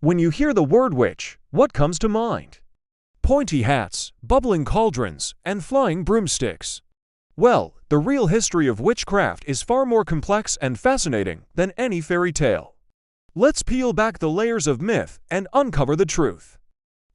When you hear the word witch, what comes to mind? Pointy hats, bubbling cauldrons, and flying broomsticks. Well, the real history of witchcraft is far more complex and fascinating than any fairy tale. Let's peel back the layers of myth and uncover the truth.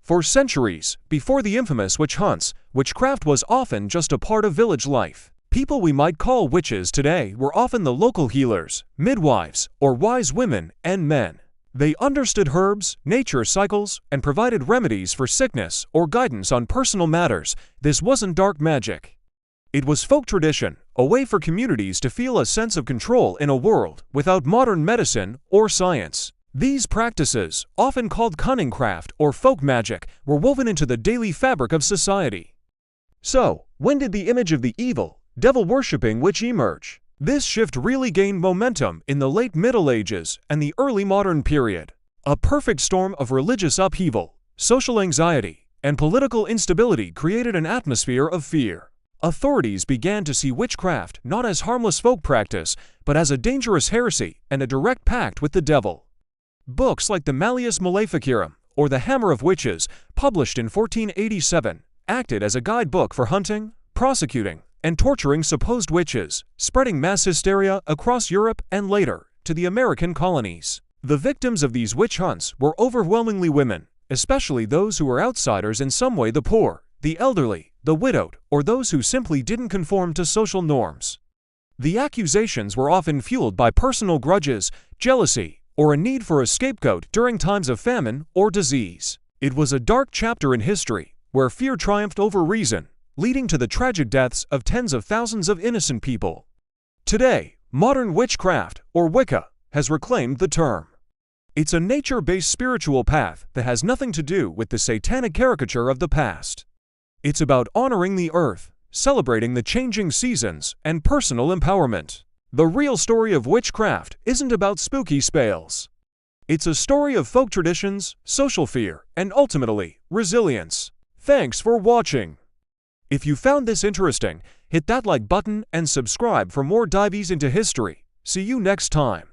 For centuries, before the infamous witch hunts, witchcraft was often just a part of village life. People we might call witches today were often the local healers, midwives, or wise women and men. They understood herbs, nature cycles, and provided remedies for sickness or guidance on personal matters. This wasn't dark magic. It was folk tradition, a way for communities to feel a sense of control in a world without modern medicine or science. These practices, often called cunning craft or folk magic, were woven into the daily fabric of society. So, when did the image of the evil, devil-worshipping witch emerge? This shift really gained momentum in the late Middle Ages and the early modern period. A perfect storm of religious upheaval, social anxiety, and political instability created an atmosphere of fear. Authorities began to see witchcraft not as harmless folk practice, but as a dangerous heresy and a direct pact with the devil. Books like the Malleus Maleficarum or the Hammer of Witches, published in 1487, acted as a guidebook for hunting, prosecuting, and torturing supposed witches, spreading mass hysteria across Europe and later to the American colonies. The victims of these witch hunts were overwhelmingly women, especially those who were outsiders in some way: the poor, the elderly, the widowed, or those who simply didn't conform to social norms. The accusations were often fueled by personal grudges, jealousy, or a need for a scapegoat during times of famine or disease. It was a dark chapter in history, where fear triumphed over reason, leading to the tragic deaths of tens of thousands of innocent people. Today, modern witchcraft, or Wicca, has reclaimed the term. It's a nature-based spiritual path that has nothing to do with the satanic caricature of the past. It's about honoring the earth, celebrating the changing seasons, and personal empowerment. The real story of witchcraft isn't about spooky spells. It's a story of folk traditions, social fear, and ultimately, resilience. Thanks for watching. If you found this interesting, hit that like button and subscribe for more dives into history. See you next time.